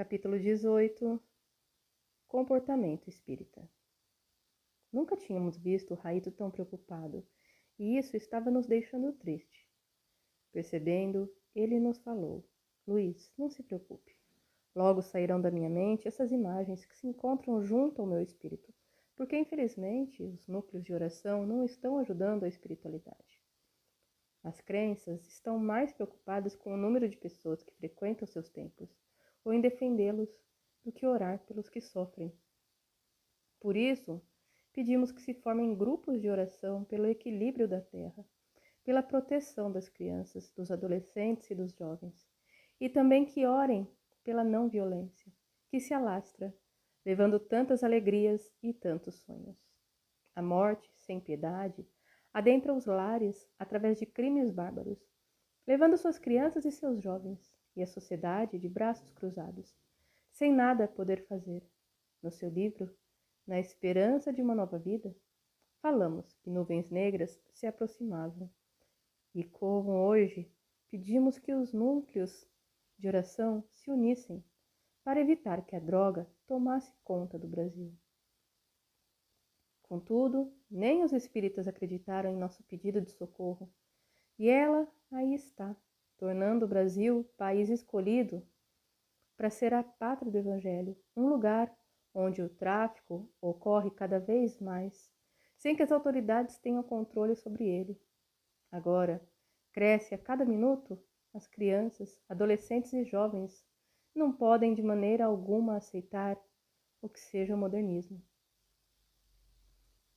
Capítulo 18. Comportamento espírita. Nunca tínhamos visto o Raito tão preocupado, e isso estava nos deixando triste. Percebendo, ele nos falou: Luiz, não se preocupe. Logo sairão da minha mente essas imagens que se encontram junto ao meu espírito, porque infelizmente os núcleos de oração não estão ajudando a espiritualidade. As crenças estão mais preocupadas com o número de pessoas que frequentam seus templos, ou em defendê-los, do que orar pelos que sofrem. Por isso, pedimos que se formem grupos de oração pelo equilíbrio da terra, pela proteção das crianças, dos adolescentes e dos jovens, e também que orem pela não violência, que se alastra, levando tantas alegrias e tantos sonhos. A morte, sem piedade, adentra os lares através de crimes bárbaros, levando suas crianças e seus jovens, e a sociedade de braços cruzados, sem nada poder fazer. No seu livro, Na Esperança de uma Nova Vida, falamos que nuvens negras se aproximavam. E como hoje, pedimos que os núcleos de oração se unissem para evitar que a droga tomasse conta do Brasil. Contudo, nem os espíritas acreditaram em nosso pedido de socorro, e ela aí está, tornando o Brasil país escolhido para ser a pátria do Evangelho, um lugar onde o tráfico ocorre cada vez mais, sem que as autoridades tenham controle sobre ele. Agora, cresce a cada minuto, as crianças, adolescentes e jovens não podem de maneira alguma aceitar o que seja o modernismo.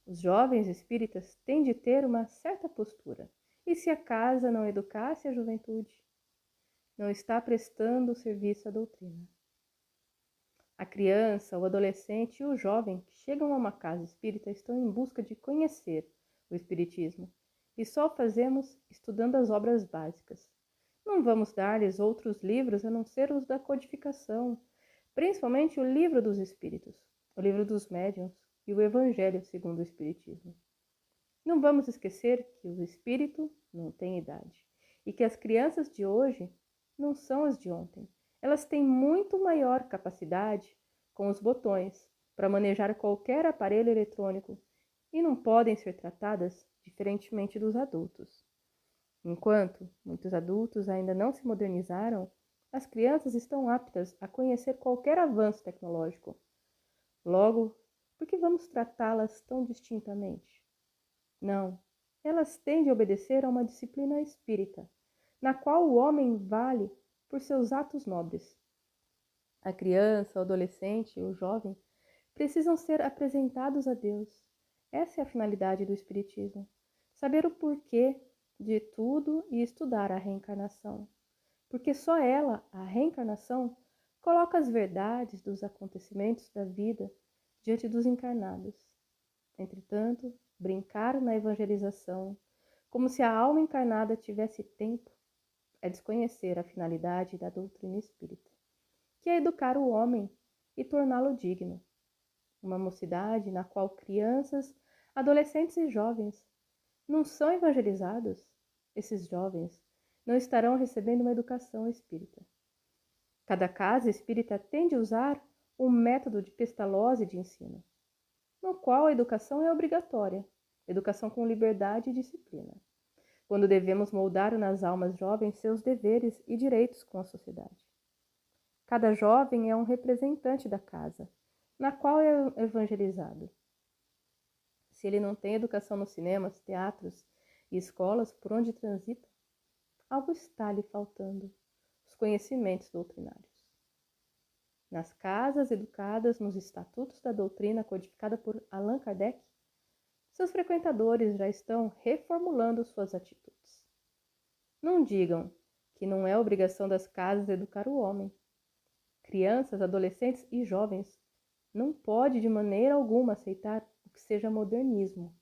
Os jovens espíritas têm de ter uma certa postura, e se a casa não educasse a juventude, não está prestando serviço à doutrina. A criança, o adolescente e o jovem que chegam a uma casa espírita estão em busca de conhecer o espiritismo, e só o fazemos estudando as obras básicas. Não vamos dar-lhes outros livros a não ser os da codificação, principalmente o Livro dos Espíritos, o Livro dos Médiuns e o Evangelho segundo o Espiritismo. Não vamos esquecer que o espírito não tem idade e que as crianças de hoje não são as de ontem. Elas têm muito maior capacidade com os botões para manejar qualquer aparelho eletrônico e não podem ser tratadas diferentemente dos adultos. Enquanto muitos adultos ainda não se modernizaram, as crianças estão aptas a conhecer qualquer avanço tecnológico. Logo, por que vamos tratá-las tão distintamente? Não, elas têm de obedecer a uma disciplina espírita, na qual o homem vale por seus atos nobres. A criança, o adolescente e o jovem precisam ser apresentados a Deus. Essa é a finalidade do Espiritismo, saber o porquê de tudo e estudar a reencarnação, porque só ela, a reencarnação, coloca as verdades dos acontecimentos da vida diante dos encarnados. Entretanto, brincar na evangelização, como se a alma encarnada tivesse tempo, é desconhecer a finalidade da doutrina espírita, que é educar o homem e torná-lo digno. Uma mocidade na qual crianças, adolescentes e jovens não são evangelizados, esses jovens não estarão recebendo uma educação espírita. Cada casa espírita tem de usar um método de Pestalozzi de ensino, no qual a educação é obrigatória, educação com liberdade e disciplina, quando devemos moldar nas almas jovens seus deveres e direitos com a sociedade. Cada jovem é um representante da casa, na qual é evangelizado. Se ele não tem educação nos cinemas, teatros e escolas por onde transita, algo está lhe faltando, os conhecimentos doutrinários. Nas casas educadas nos estatutos da doutrina codificada por Allan Kardec, seus frequentadores já estão reformulando suas atitudes. Não digam que não é obrigação das casas educar o homem. Crianças, adolescentes e jovens não pode de maneira alguma aceitar o que seja modernismo.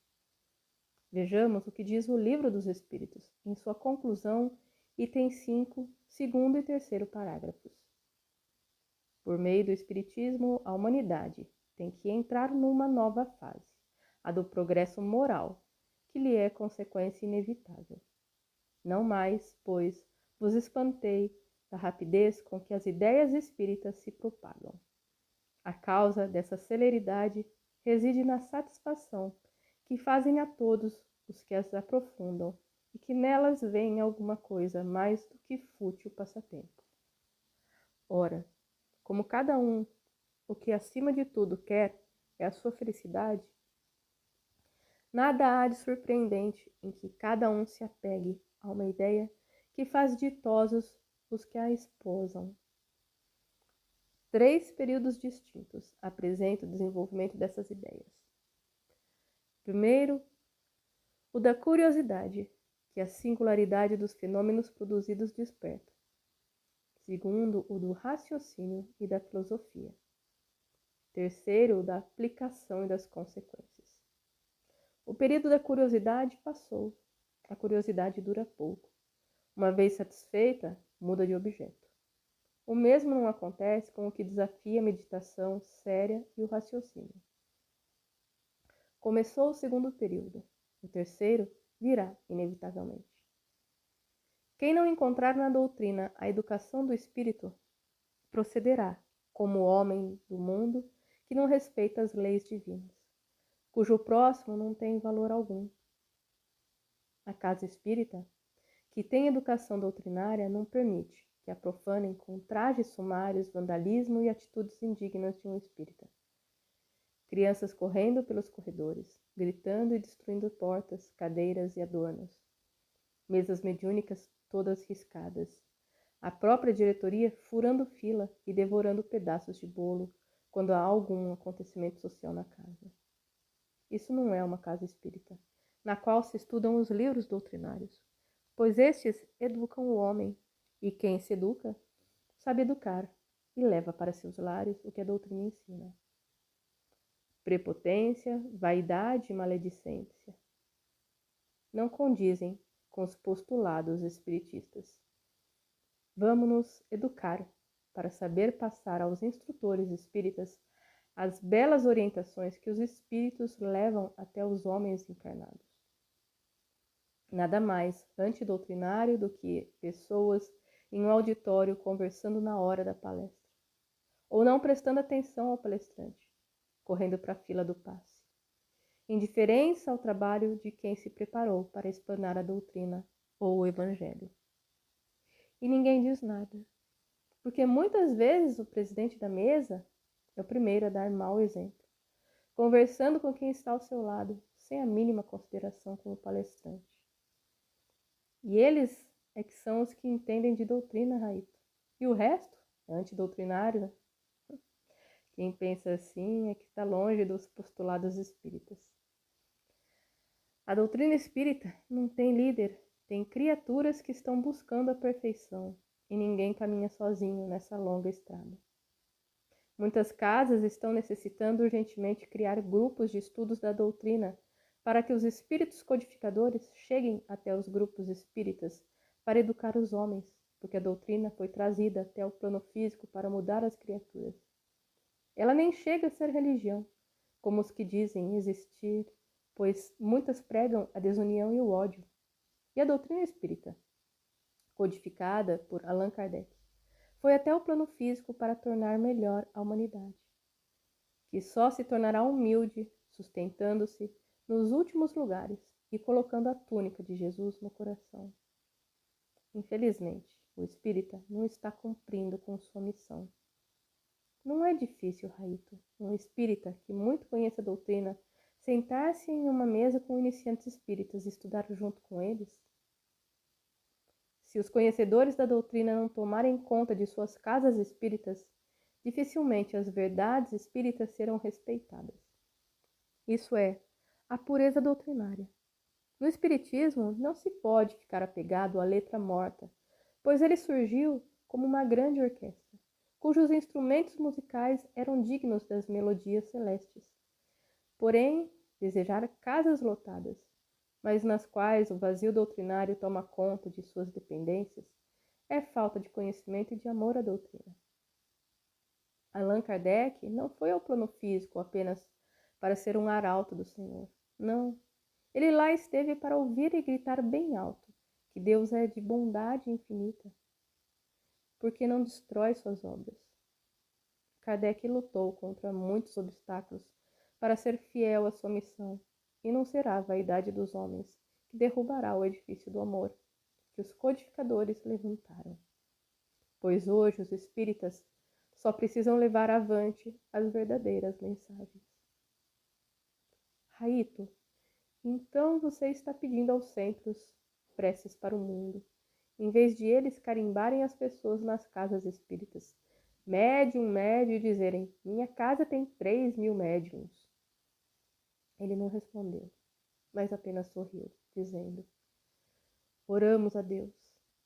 Vejamos o que diz o Livro dos Espíritos, em sua conclusão, item 5, segundo e terceiro parágrafos. Por meio do Espiritismo, a humanidade tem que entrar numa nova fase, a do progresso moral, que lhe é consequência inevitável. Não mais, pois, vos espantei da rapidez com que as ideias espíritas se propagam. A causa dessa celeridade reside na satisfação que fazem a todos os que as aprofundam e que nelas veem alguma coisa mais do que fútil passatempo. Ora, como cada um o que acima de tudo quer é a sua felicidade, nada há de surpreendente em que cada um se apegue a uma ideia que faz ditosos os que a esposam. 3 períodos distintos apresentam o desenvolvimento dessas ideias. Primeiro, o da curiosidade, que a singularidade dos fenômenos produzidos desperta. Segundo, o do raciocínio e da filosofia. Terceiro, o da aplicação e das consequências. O período da curiosidade passou. A curiosidade dura pouco. Uma vez satisfeita, muda de objeto. O mesmo não acontece com o que desafia a meditação séria e o raciocínio. Começou o segundo período. O terceiro virá, inevitavelmente. Quem não encontrar na doutrina a educação do espírito, procederá como homem do mundo que não respeita as leis divinas, cujo próximo não tem valor algum. A casa espírita, que tem educação doutrinária, não permite que a profanem com trajes sumários, vandalismo e atitudes indignas de um espírita. Crianças correndo pelos corredores, gritando e destruindo portas, cadeiras e adornos. Mesas mediúnicas todas riscadas. A própria diretoria furando fila e devorando pedaços de bolo quando há algum acontecimento social na casa. Isso não é uma casa espírita, na qual se estudam os livros doutrinários, pois estes educam o homem, e quem se educa, sabe educar, e leva para seus lares o que a doutrina ensina. Prepotência, vaidade e maledicência não condizem com os postulados espiritistas. Vamos-nos educar para saber passar aos instrutores espíritas as belas orientações que os espíritos levam até os homens encarnados. Nada mais antidoutrinário do que pessoas em um auditório conversando na hora da palestra, ou não prestando atenção ao palestrante, correndo para a fila do passe. Indiferença ao trabalho de quem se preparou para explanar a doutrina ou o evangelho. E ninguém diz nada, porque muitas vezes o presidente da mesa é o primeiro a dar mau exemplo, conversando com quem está ao seu lado, sem a mínima consideração com o palestrante. E eles é que são os que entendem de doutrina, Raito. E o resto é antidoutrinário, né? Quem pensa assim é que está longe dos postulados espíritas. A doutrina espírita não tem líder, tem criaturas que estão buscando a perfeição, e ninguém caminha sozinho nessa longa estrada. Muitas casas estão necessitando urgentemente criar grupos de estudos da doutrina para que os espíritos codificadores cheguem até os grupos espíritas para educar os homens, porque a doutrina foi trazida até o plano físico para mudar as criaturas. Ela nem chega a ser religião, como os que dizem existir, pois muitas pregam a desunião e o ódio. E a doutrina espírita, codificada por Allan Kardec, foi até o plano físico para tornar melhor a humanidade, que só se tornará humilde, sustentando-se nos últimos lugares e colocando a túnica de Jesus no coração. Infelizmente, o espírita não está cumprindo com sua missão. Não é difícil, Raito, um espírita que muito conhece a doutrina, sentar-se em uma mesa com iniciantes espíritas e estudar junto com eles? Se os conhecedores da doutrina não tomarem conta de suas casas espíritas, dificilmente as verdades espíritas serão respeitadas. Isso é, a pureza doutrinária. No espiritismo não se pode ficar apegado à letra morta, pois ele surgiu como uma grande orquestra, cujos instrumentos musicais eram dignos das melodias celestes. Porém, desejar casas lotadas, mas nas quais o vazio doutrinário toma conta de suas dependências, é falta de conhecimento e de amor à doutrina. Allan Kardec não foi ao plano físico apenas para ser um arauto do Senhor. Não, ele lá esteve para ouvir e gritar bem alto que Deus é de bondade infinita. porque não destrói suas obras. Kardec lutou contra muitos obstáculos para ser fiel à sua missão, e não será a vaidade dos homens que derrubará o edifício do amor que os codificadores levantaram. Pois hoje os espíritas só precisam levar avante as verdadeiras mensagens. Raito, então você está pedindo aos centros preces para o mundo, em vez de eles carimbarem as pessoas nas casas espíritas, médium, médium, e dizerem, minha casa tem 3.000 médiums. Ele não respondeu, mas apenas sorriu, dizendo, oramos a Deus,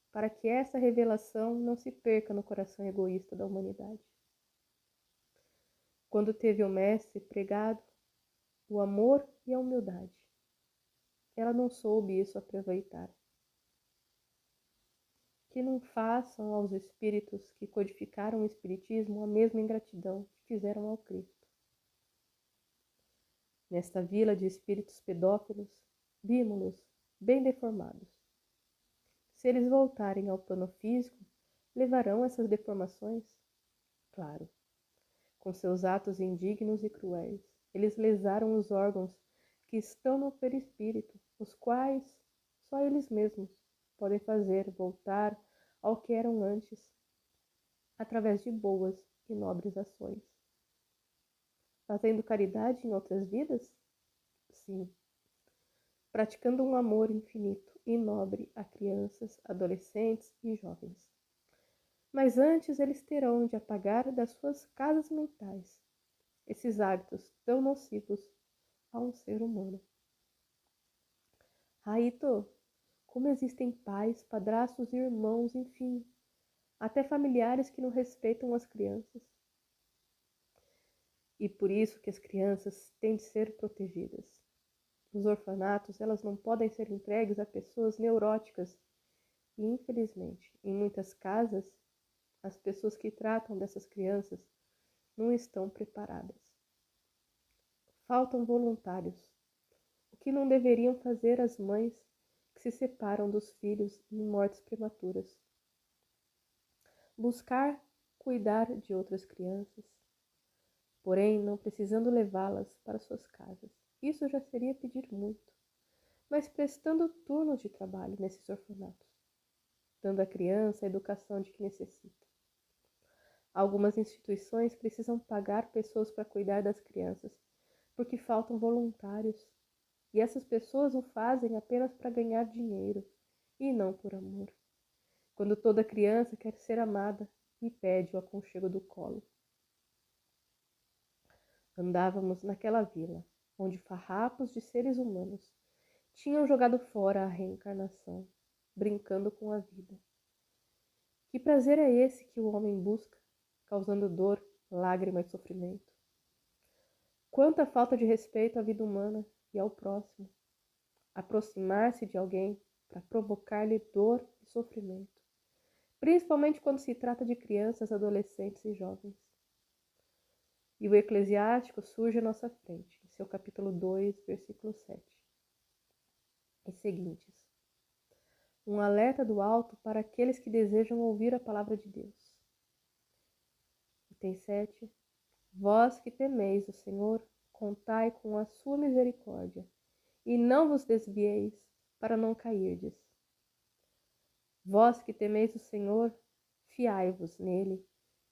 para que essa revelação não se perca no coração egoísta da humanidade. Quando teve o mestre pregado o amor e a humildade, ela não soube isso aproveitar. Que não façam aos espíritos que codificaram o espiritismo a mesma ingratidão que fizeram ao Cristo. Nesta vila de espíritos pedófilos, vimos-los bem deformados. Se eles voltarem ao plano físico, levarão essas deformações? Claro. Com seus atos indignos e cruéis, eles lesaram os órgãos que estão no perispírito, os quais só eles mesmos podem fazer voltar ao que eram antes, através de boas e nobres ações. Fazendo caridade em outras vidas? Sim. Praticando um amor infinito e nobre a crianças, adolescentes e jovens. Mas antes eles terão de apagar das suas casas mentais esses hábitos tão nocivos a um ser humano. Raito, como existem pais, padrastos e irmãos, enfim, até familiares que não respeitam as crianças. E por isso que as crianças têm de ser protegidas. Nos orfanatos, elas não podem ser entregues a pessoas neuróticas. E, infelizmente, em muitas casas, as pessoas que tratam dessas crianças não estão preparadas. Faltam voluntários, o que não deveriam fazer as mães que se separam dos filhos em mortes prematuras. Buscar cuidar de outras crianças, porém não precisando levá-las para suas casas. Isso já seria pedir muito, mas prestando turnos de trabalho nesses orfanatos, dando à criança a educação de que necessita. Algumas instituições precisam pagar pessoas para cuidar das crianças, porque faltam voluntários, e essas pessoas o fazem apenas para ganhar dinheiro, e não por amor. Quando toda criança quer ser amada e pede o aconchego do colo. Andávamos naquela vila, onde farrapos de seres humanos tinham jogado fora a reencarnação, brincando com a vida. Que prazer é esse que o homem busca, causando dor, lágrima e sofrimento? Quanta falta de respeito à vida humana e ao próximo. Aproximar-se de alguém para provocar-lhe dor e sofrimento, principalmente quando se trata de crianças, adolescentes e jovens. E o Eclesiástico surge à nossa frente, em seu capítulo 2, versículo 7. E seguintes. Um alerta do alto para aqueles que desejam ouvir a palavra de Deus. Item 7. Vós que temeis o Senhor, contai com a sua misericórdia, e não vos desvieis para não cairdes. Vós que temeis o Senhor, fiai-vos nele,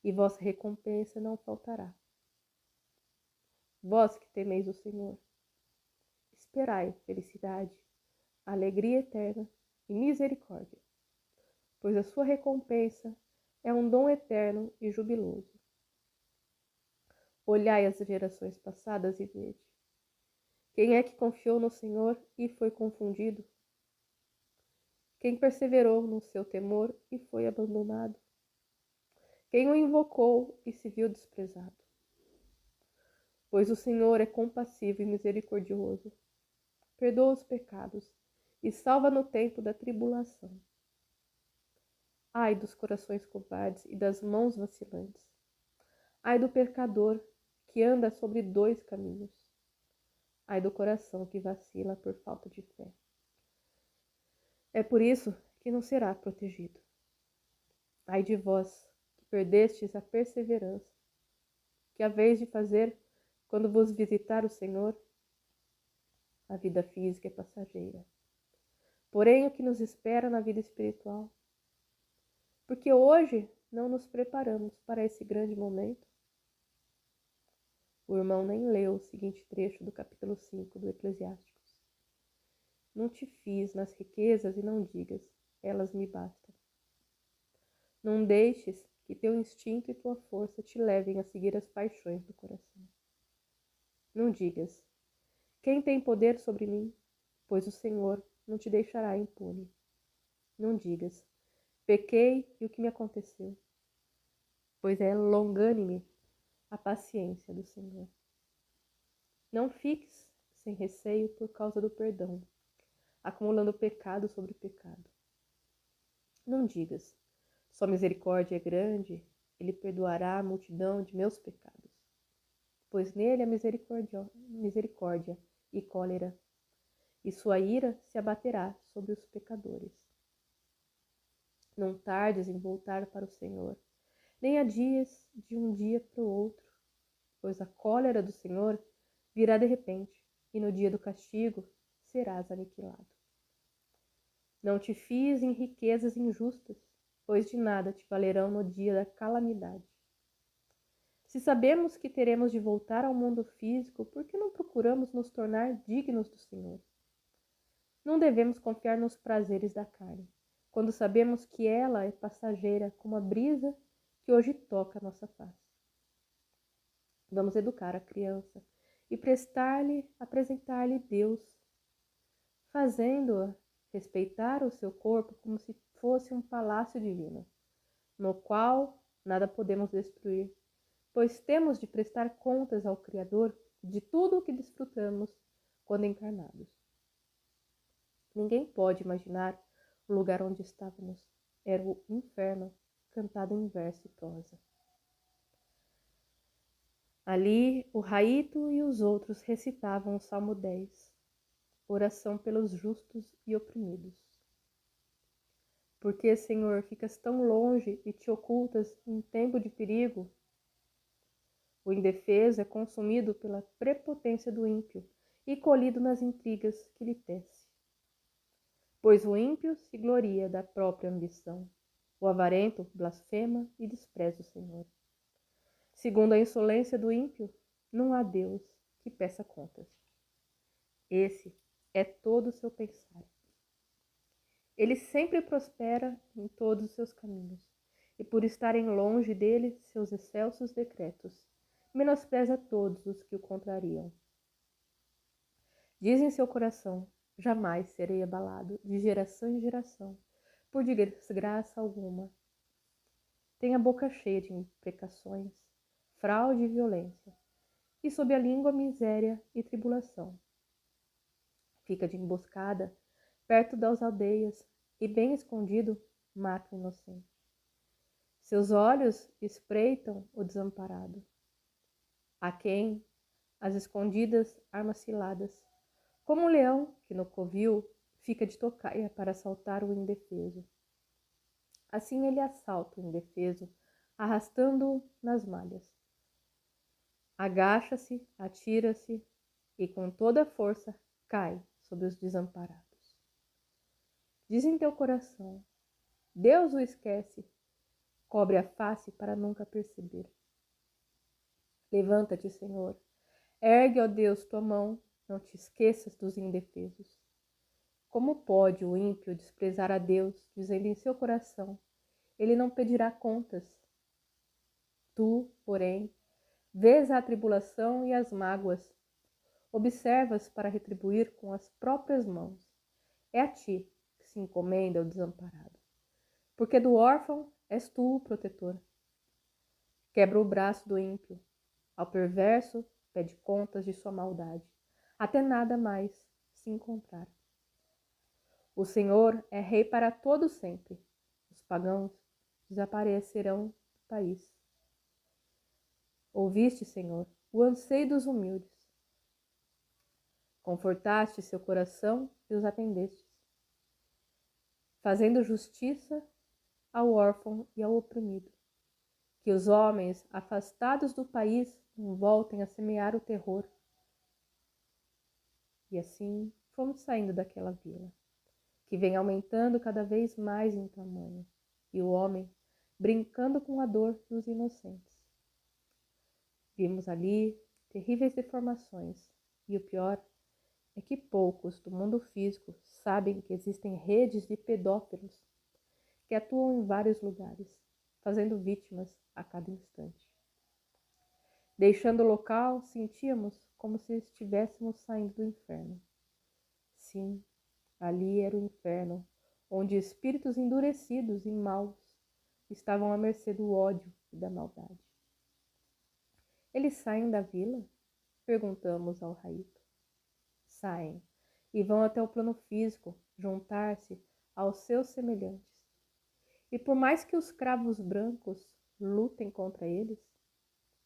e vossa recompensa não faltará. Vós que temeis o Senhor, esperai felicidade, alegria eterna e misericórdia, pois a sua recompensa é um dom eterno e jubiloso. Olhai as gerações passadas e vede. Quem é que confiou no Senhor e foi confundido? Quem perseverou no seu temor e foi abandonado? Quem o invocou e se viu desprezado? Pois o Senhor é compassivo e misericordioso, perdoa os pecados e salva no tempo da tribulação. Ai dos corações covardes e das mãos vacilantes. Ai do pecador que anda sobre 2 caminhos. Ai do coração que vacila por falta de fé. É por isso que não será protegido. Ai de vós, que perdestes a perseverança, que haveis de fazer quando vos visitar o Senhor? A vida física é passageira. Porém, o que nos espera na vida espiritual? Porque hoje não nos preparamos para esse grande momento. O irmão nem leu o seguinte trecho do capítulo 5 do Eclesiásticos. Não te fies nas riquezas e não digas, elas me bastam. Não deixes que teu instinto e tua força te levem a seguir as paixões do coração. Não digas, quem tem poder sobre mim? Pois o Senhor não te deixará impune. Não digas, pequei e o que me aconteceu? Pois é longânime a paciência do Senhor. Não fiques sem receio por causa do perdão, acumulando pecado sobre pecado. Não digas, sua misericórdia é grande, ele perdoará a multidão de meus pecados. Pois nele há misericórdia e cólera, e sua ira se abaterá sobre os pecadores. Não tardes em voltar para o Senhor, nem adies de um dia para o outro, pois a cólera do Senhor virá de repente, e no dia do castigo serás aniquilado. Não te fies em riquezas injustas, pois de nada te valerão no dia da calamidade. Se sabemos que teremos de voltar ao mundo físico, por que não procuramos nos tornar dignos do Senhor? Não devemos confiar nos prazeres da carne, quando sabemos que ela é passageira como a brisa que hoje toca a nossa face. Vamos educar a criança e apresentar-lhe Deus, fazendo-a respeitar o seu corpo como se fosse um palácio divino, no qual nada podemos destruir, pois temos de prestar contas ao Criador de tudo o que desfrutamos quando encarnados. Ninguém pode imaginar o lugar onde estávamos. Era o inferno, cantado em verso e prosa. Ali, o Raito e os outros recitavam o Salmo 10, oração pelos justos e oprimidos. Por que, Senhor, ficas tão longe e te ocultas em tempo de perigo? O indefeso é consumido pela prepotência do ímpio e colhido nas intrigas que lhe tece. Pois o ímpio se gloria da própria ambição, o avarento blasfema e despreza o Senhor. Segundo a insolência do ímpio, não há Deus que peça contas. Esse é todo o seu pensar. Ele sempre prospera em todos os seus caminhos, e por estarem longe dele seus excelsos decretos, menospreza todos os que o contrariam. Diz em seu coração, jamais serei abalado, de geração em geração, por desgraça alguma. Tem a boca cheia de imprecações, fraude e violência, e sob a língua miséria e tribulação. Fica de emboscada, perto das aldeias, e bem escondido, mata o inocente. Seus olhos espreitam o desamparado. A quem, às escondidas, armas ciladas, como um leão que no covil fica de tocaia para assaltar o indefeso. Assim ele assalta o indefeso, arrastando-o nas malhas. Agacha-se, atira-se e com toda a força cai sobre os desamparados. Diz em teu coração, Deus o esquece, cobre a face para nunca perceber. Levanta-te, Senhor, ergue, ó Deus, tua mão, não te esqueças dos indefesos. Como pode o ímpio desprezar a Deus, dizendo em seu coração, ele não pedirá contas? Tu, porém, vês a tribulação e as mágoas, observas para retribuir com as próprias mãos. É a ti que se encomenda o desamparado, porque do órfão és tu o protetor. Quebra o braço do ímpio, ao perverso pede contas de sua maldade, até nada mais se encontrar. O Senhor é rei para todo sempre. Os pagãos desaparecerão do país. Ouviste, Senhor, o anseio dos humildes. Confortaste seu coração e os atendestes. Fazendo justiça ao órfão e ao oprimido. Que os homens afastados do país não voltem a semear o terror. E assim fomos saindo daquela vila, que vem aumentando cada vez mais em tamanho, e o homem brincando com a dor dos inocentes. Vimos ali terríveis deformações, e o pior é que poucos do mundo físico sabem que existem redes de pedófilos que atuam em vários lugares, fazendo vítimas a cada instante. Deixando o local, sentíamos como se estivéssemos saindo do inferno. Sim, ali era o inferno, onde espíritos endurecidos e maus estavam à mercê do ódio e da maldade. Eles saem da vila? Perguntamos ao Raito. Saem e vão até o plano físico, juntar-se aos seus semelhantes. E por mais que os cravos brancos lutem contra eles,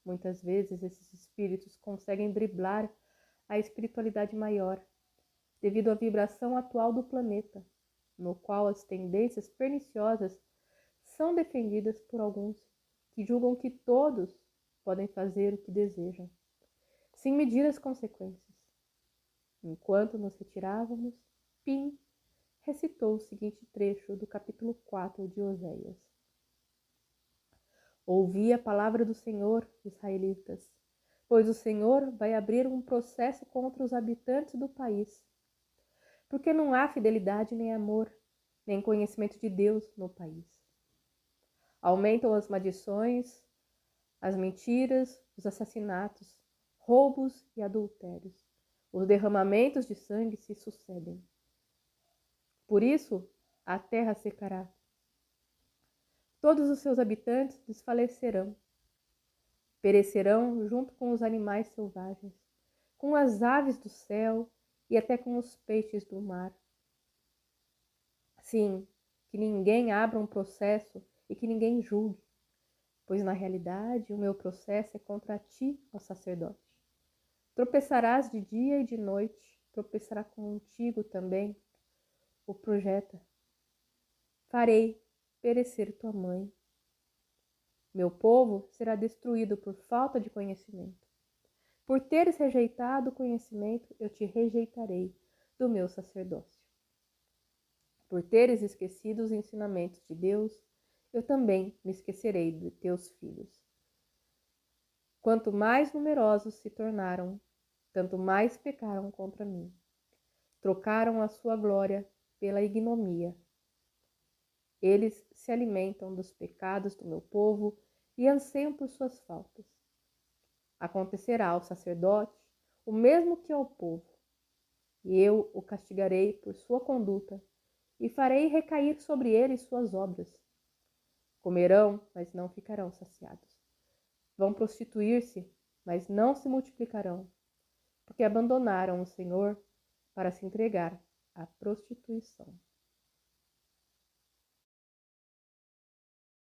muitas vezes esses espíritos conseguem driblar a espiritualidade maior, devido à vibração atual do planeta, no qual as tendências perniciosas são defendidas por alguns que julgam que todos podem fazer o que desejam, sem medir as consequências. Enquanto nos retirávamos, Pim recitou o seguinte trecho do capítulo 4 de Oséias. Ouvi a palavra do Senhor, israelitas, pois o Senhor vai abrir um processo contra os habitantes do país, porque não há fidelidade nem amor, nem conhecimento de Deus no país. Aumentam as maldições, as mentiras, os assassinatos, roubos e adultérios. Os derramamentos de sangue se sucedem. Por isso, a terra secará. Todos os seus habitantes desfalecerão. Perecerão junto com os animais selvagens, com as aves do céu e até com os peixes do mar. Sim, que ninguém abra um processo e que ninguém julgue, pois na realidade o meu processo é contra ti, ó sacerdote. Tropeçarás de dia e de noite, tropeçará contigo também o projeta. Farei perecer tua mãe. Meu povo será destruído por falta de conhecimento. Por teres rejeitado o conhecimento, eu te rejeitarei do meu sacerdócio. Por teres esquecido os ensinamentos de Deus, eu também me esquecerei de teus filhos. Quanto mais numerosos se tornaram, tanto mais pecaram contra mim. Trocaram a sua glória pela ignomia. Eles se alimentam dos pecados do meu povo e anseiam por suas faltas. Acontecerá ao sacerdote o mesmo que ao povo, e eu o castigarei por sua conduta e farei recair sobre ele suas obras. Comerão, mas não ficarão saciados. Vão prostituir-se, mas não se multiplicarão, porque abandonaram o Senhor para se entregar à prostituição.